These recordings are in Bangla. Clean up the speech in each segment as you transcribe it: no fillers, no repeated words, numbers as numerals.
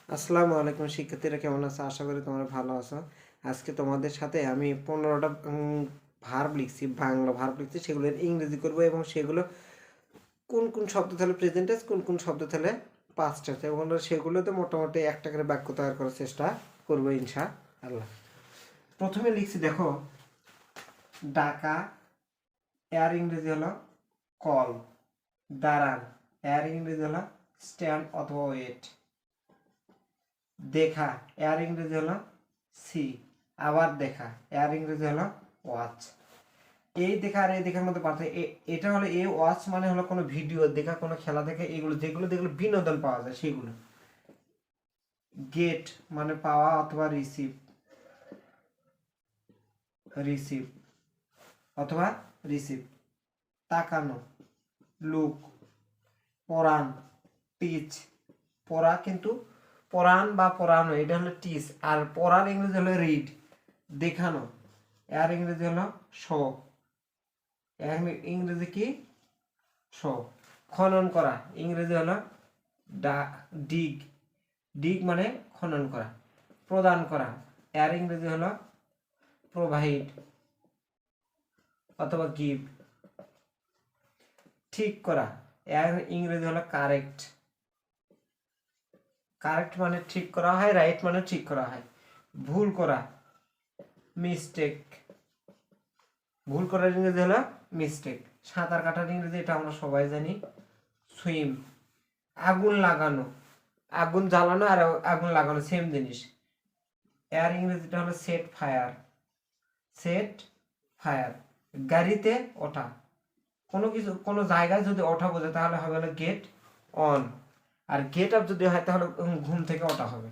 আসসালামু আলাইকুম শিক্ষার্থীরা, কেমন আছো? আশা করি তোমরা ভালো আছো। আজকে তোমাদের সাথে আমি 15টা ভার্ব লিখছি, বাংলা ভার্ব লিখছি, সেগুলোর ইংরেজি করব এবং সেগুলো কোন কোন শব্দ তাহলে প্রেজেন্ট টেন্স, কোন কোন শব্দ তাহলে পাস্ট টেন্স, এবং সেগুলোতে মোটামুটি একটা করে বাক্য তৈরি করার চেষ্টা করবো ইনশাআল্লাহ। প্রথমে লিখছি, দেখো, ডাকা, এর ইংরেজি হলো কল। দাঁড়ান, এর ইংরেজি হলো স্ট্যান্ড অথবা ওয়েট। দেখা, এর ইংরেজি হলো সি। আবার দেখা, এর ইংরেজি হলো ওয়াচ। এই দেখা আর এই দেখার মধ্যে পার্থক্য, এটা হলো এ ওয়াচ মানে হলো কোনো ভিডিও দেখা, কোনো খেলা দেখা, এগুলো যেগুলো যেগুলো বিনোদন পাওয়া যায় সেগুলো। গেট মানে পাওয়া অথবা রিসিভ, রিসিভ অথবা রিসিভ। তাকানো, লুক। পড়ান, টিচ। পড়া কিন্তু পড়ান বা পড়ানো এটা হলো টিচ, আর পড়ার ইংরেজি হলো রিড। দেখানো, এর ইংরেজি হলো শো। ইংরেজি কি? শো। খনন করা, ইংরেজি হলো ডিগ। ডিগ মানে খনন করা। প্রদান করা, এর ইংরেজি হলো প্রোভাইড অথবা গিভ। ঠিক করা, এর ইংরেজি হলো কারেক্ট। কারেক্ট মানে ঠিক করা হয়, রাইট মানে ঠিক করা হয়। ভুল করা, মিস্টেক। ভুল করার ইংরেজি হলো মিস্টেক। সাঁতার কাটার ইংরেজি এটা আমরা সবাই জানি, সুইম। আগুন লাগানো, আগুন জ্বালানো আর আগুন লাগানো সেম জিনিস। এর ইংরেজিটা হলো সেট ফায়ার, সেট ফায়ার। গাড়িতে ওঠা, কোনো কিছু কোনো জায়গায় যদি ওঠা বোঝে তাহলে হবে হলো গেট অন, আর গেট আপ যদি হয় তাহলে ঘুম থেকে ওঠা হবে।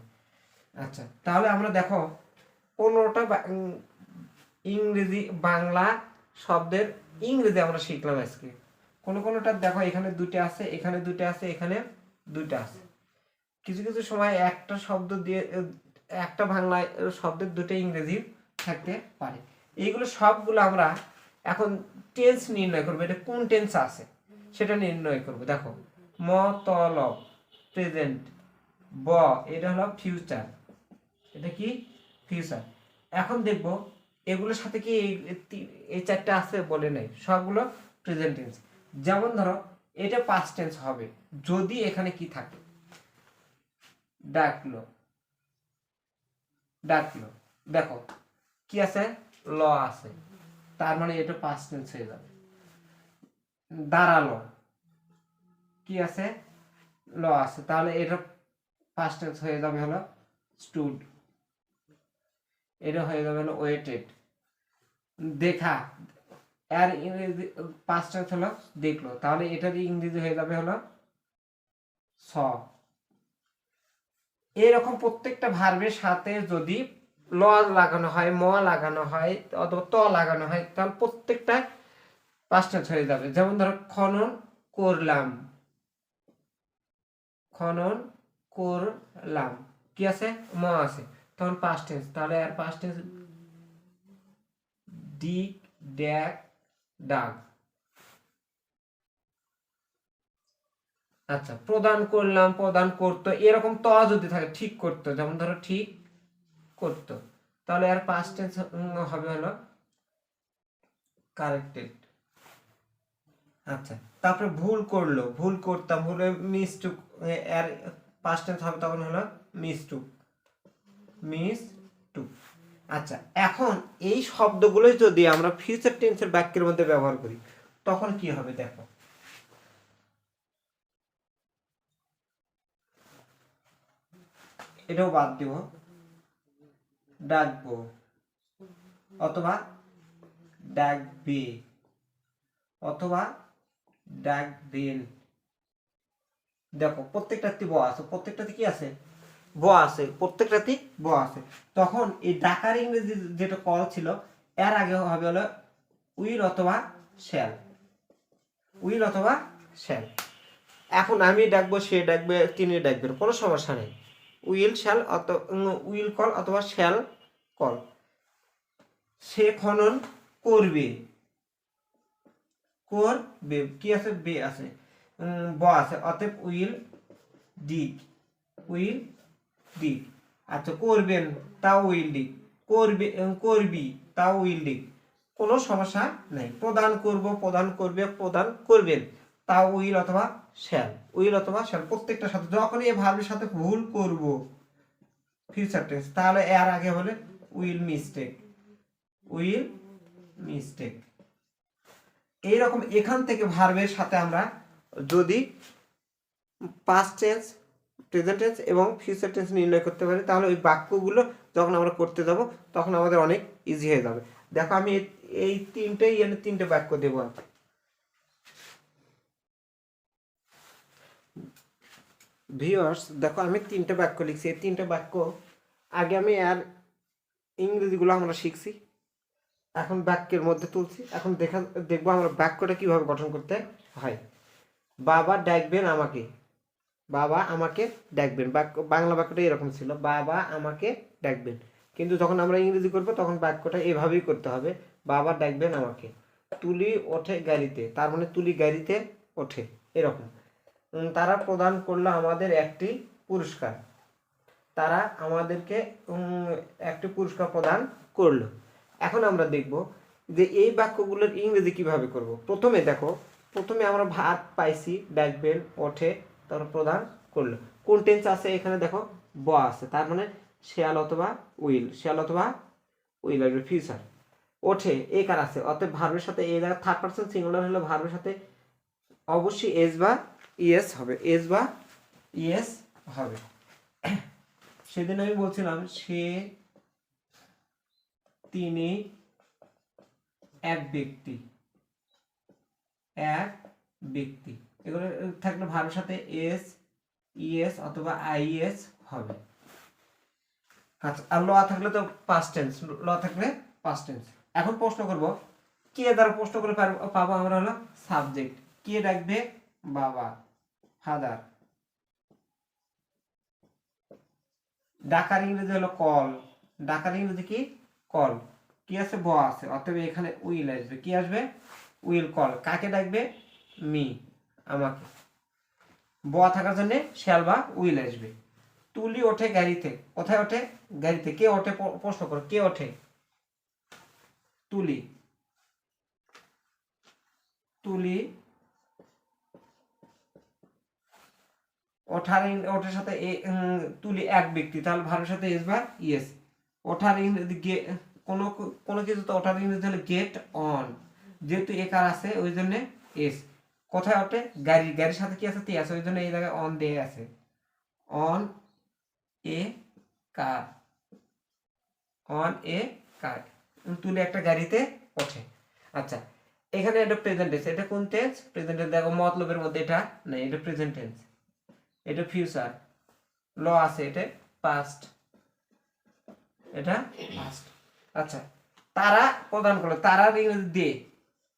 আচ্ছা, তাহলে আমরা দেখো 15টা ইংরেজি বাংলা শব্দের ইংরেজি আমরা শিখলাম আজকে। কোনোটা দেখো এখানে দুটো আছে, এখানে দুটো আছে, এখানে দুটো আছে। কিছু কিছু সময় একটা শব্দ দিয়ে একটা বাংলা শব্দের দুটো ইংরেজি থাকতে পারে। এইগুলো সবগুলো আমরা এখন টেন্স নির্ণয় করবো, এটা কোন টেন্স আছে সেটা নির্ণয় করব। দেখো, মতলব প্রেজেন্ট, ব এটা হলো ফিউচার, এটা কি? ফিউচার। এখন দেখব এগুলোর সাথে কি এই চারটা আছে বলে নাই, সবগুলো প্রেজেন্ট টেন্স। যেমন ধরো এটা পাস্ট টেন্স হবে যদি এখানে কি থাকে, ডাকলো, ডাকলো। দেখো কি আছে, ল আছে, তার মানে এটা পাস্ট টেন্স হয়ে যাবে। দাঁড়ালো, কি আছে, ল আছে, তাহলে এটা পাস্ট টেন্স হয়ে যাবে হলো স্টুড। এটা হয়ে যাবে হলো ওয়েটেড। দেখা, এর ইংরেজি পাস্ট টেন্স হলো দেখলো, তাহলে এটার ইংরেজি হয়ে যাবে হলো স। এরকম প্রত্যেকটা ভার্বের সাথে যদি ল লাগানো হয়, ম লাগানো হয় অথবা ত লাগানো হয়, তাহলে প্রত্যেকটা পাস্ট টেন্স হয়ে যাবে। যেমন ধরো খনন করলাম, খনন করলাম, কি আছে, ম আছে, তখন পাস্ট টেন্স, তাহলে আর পাস্ট টেন্স ডিক, ড্যাক, ডাক। আচ্ছা, প্রদান করলাম, প্রদান করতো, এরকম ত যদি থাকে, ঠিক করতো, যেমন ধরো ঠিক করতো, তাহলে আর পাস্ট টেন্স হবে হলো কারেক্টেড। আচ্ছা, তারপরে ভুল করলো, ভুল করতাম, ভুলে মিসটুক, এর পাস্ট টেন্স হবে তখন হলো মিসটুক, মিসটুক। আচ্ছা, এখন এই শব্দগুলো যদি আমরা ফিউচার টেন্সের বাক্যের মধ্যে ব্যবহার করি তখন কি হবে দেখো। এটাও বাদ দিব, ডাকবো অথবা ডাকবে অথবা ডাকবেন। দেখো প্রত্যেকটাতে ব আছে, প্রত্যেকটাতে কি আছে, ব আছে, প্রত্যেকটাতে ব আছে। তখন এই ডাকার ইংরেজি যেটা কল ছিল, এর আগে হবে হলো উইল অথবা শ্যাল, উইল অথবা শ্যাল। এখন আমি ডাকবো, সে ডাকবে, তিনি ডাকবেন, কোনো সমস্যা নেই। উইল শ্যাল উইল কল অথবা শ্যাল কল। সে খনন করবে, করবে, কি আছে, বে আছে, ব আছে, অতএব উইল ডিগ, উইল দি। আচ্ছা করবেন তা উইল ডি, করবি তা উইল ডি, কোনো সমস্যা নেই। প্রদান করব, প্রদান করবে, প্রদান করবেন, তা উইল অথবা শ্যাল, উইল অথবা শ্যাল প্রত্যেকটার সাথে যখনই এই ভার্বের সাথে ভুল করব ফিউচার টেন্স তাহলে এর আগে হলে উইল মিস্টেক, উইল মিস্টেক। এইরকম এখান থেকে ভার্বের সাথে আমরা যদি পাস্ট টেন্স, প্রেজেন্ট টেন্স এবং ফিউচার টেন্স নির্ণয় করতে পারি তাহলে ওই বাক্যগুলো যখন আমরা করতে যাব তখন আমাদের অনেক ইজি হয়ে যাবে। দেখো আমি এই তিনটে বাক্য দেবো। ভিউয়ার্স দেখো আমি তিনটে বাক্য লিখছি, এই তিনটে বাক্য আগে আমি আর ইংরেজিগুলো আমরা শিখছি, এখন বাক্যের মধ্যে তুলছি। এখন দেখবো আমরা বাক্যটা কিভাবে গঠন করতে হয়। বাবা ডাকবেন আমাকে, বাবা আমাকে ডাকবেন, বাংলা বাক্যটা এরকম ছিল, বাবা আমাকে ডাকবেন। কিন্তু যখন আমরা ইংরেজি করবো তখন বাক্যটা এভাবেই করতে হবে, বাবা ডাকবেন আমাকে। তুলি ওঠে গাড়িতে, তার মানে তুলি গাড়িতে ওঠে, এরকম। তারা প্রদান করলো আমাদের একটি পুরস্কার, তারা আমাদেরকে একটি পুরস্কার প্রদান করলো। এখন আমরা দেখব যে এই বাক্যগুলোর ইংরেজি কিভাবে করব। প্রথমে দেখো, প্রথমে আমরা ভাত পাইছি, ডাকবেন, ওঠে, তারপর প্রদান করলো। কোন টেন্স আছে এখানে দেখো, ব আছে, তার মানে শ্যাল অথবা উইল, শ্যাল অথবা উইল আসবে ফিউচার। ওঠে এ কার আছে, অতএব ভার্বের সাথে এই জায়গায় থার্ড পারসন সিঙ্গুলার হলে ভার্বের সাথে অবশ্যই এস বা ইএস হবে, এস বা ইএস হবে। সেদিন আমি বলছিলাম সে, তিনি, এক ব্যক্তি, এক ব্যক্তি, এগুলো থাকলে ভার্বের সাথে এস, ইএস অথবা আইএস হবে। আচ্ছা, আর ল থাকলে তো পাস্ট টেন্স, ল থাকলে পাস্ট টেন্স। এখন প্রশ্ন করব, কে দ্বারা প্রশ্ন করে পাবো আমরা হলো সাবজেক্ট। কে ডাকবে, বাবা, ফাদার। ডাকার ইংরেজি হলো কল, ডাকার ইংরেজি কি, কল। কি আছে, ব আছে, অতএব এখানে উইল আসবে, কি আসবে, উইল কল। কাকে ডাকবে, মি, আমাকে। ব থাকার জন্য শ্যাল বা উইল আসবে। তুলি ওঠে গাড়িতে, কোথায় ওঠে, গাড়িতে। কে ওঠে, প্রশ্ন করো, কে ওঠে, তুলি, তুলি ওঠার সাথে তুলি এক ব্যক্তি, তাহলে ভার্বের সাথে এস বা ইয়েস। ওঠার ইংরেজি কোনো কোনো কিছু তো ওঠার ইংরেজি হলে গেট অন, যেহেতু এ কার আছে ওই জন্য এস। কোথায় ওঠে, গাড়ি, গাড়ির সাথে কি আছে, তে আছে, ওই জন্য এই জায়গায় অন দিয়ে আছে, on a car, on a কার। তুলি একটা গাড়িতে ওঠে। আচ্ছা, এখানে এটা প্রেজেন্ট টেন্স, এটা কোন টেন্স, প্রেজেন্ট টেন্স। দেখো মতলবের মধ্যে এটা নাই, এটা প্রেজেন্ট টেন্স, এটা ফিউচার। ল আছে, এটা পাস্ট, এটা পাস্ট। আচ্ছা, তারা প্রদান করলো, তারার ইংরেজি দে,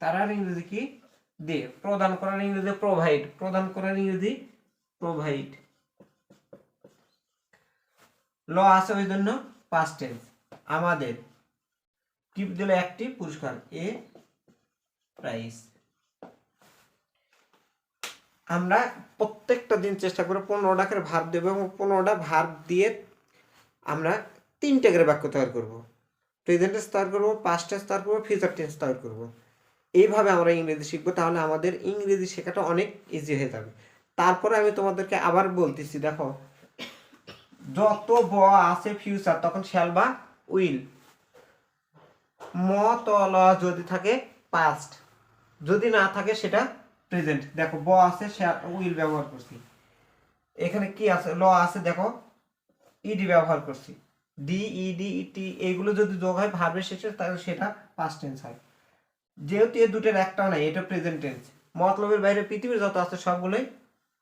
তারার ইংরেজি কি, দে। প্রদান করার ইংরেজি প্রোভাইড, প্রদান করার ইংরেজি প্রোভাইড। ল আছে ওই জন্য পাস্ট টেন্স। আমাদের কি দিল, একটি পুরস্কার, এ প্রাইস। আমরা প্রত্যেকটা দিন চেষ্টা করে 15টা করে ভার্ব দেবো এবং 15টা ভার্ব দিয়ে আমরা 3টে করে বাক্য তৈরি করব। প্রেজেন্ট টেন্স তৈরি করবো, পাস্ট টেন্স তৈরি করবো, ফিউচার টেন্স তৈরি করবো। এইভাবে আমরা ইংরেজি শিখবো, তাহলে আমাদের ইংরেজি শেখাটা অনেক ইজি হয়ে যাবে। তারপরে আমি তোমাদেরকে আবার বলতেছি, দেখো যত ব আছে ফিউচার তখন শ্যাল বা উইল। ম ত ল যদি থাকে পাস্ট, যদি না থাকে সেটা প্রেজেন্ট। দেখো ব আছে, উইল ব্যবহার করছি। এখানে কি আছে, ল আছে, দেখো ইডি ব্যবহার করছি, ডি ইডি টি, এগুলো যদি যোগ হয় ভার্বের শেষে তাহলে সেটা পাস্ট টেন্স হয়। যেহেতু এই দুটোর একটাও নাই, এটা প্রেজেন্ট টেন্স। মতলবের বাইরে পৃথিবীর যত আছে সবগুলোই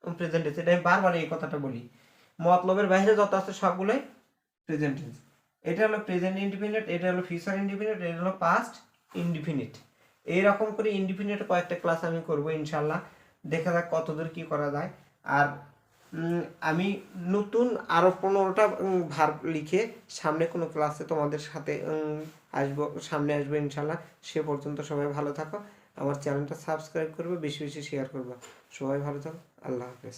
প্রেজেন্ট টেন্স, এটা আমি বারবার এই কথাটা বলি। মতলবের বাইরে যত আছে সবগুলোই প্রেজেন্ট টেন্স। এটা হলো প্রেজেন্ট ইনডিফিনিট, এটা হলো ফিউচার ইনডিফিনিট, এটা হলো পাস্ট ইনডিফিনিট। এইরকম করে ইনডিফিনিট কয়েকটা ক্লাস আমি করবো ইনশাল্লাহ, দেখা যাক কতদূর কি করা যায়। আর আমি নতুন আরো 15টা ভার্ব লিখে সামনে কোনো ক্লাসে তোমাদের সাথে সামনে আসবো ইনশাল্লাহ। সে পর্যন্ত সবাই ভালো থাকো, আমার চ্যানেলটা সাবস্ক্রাইব করবে, বেশি বেশি শেয়ার করবে। সবাই ভালো থাকো, আল্লাহ হাফেজ।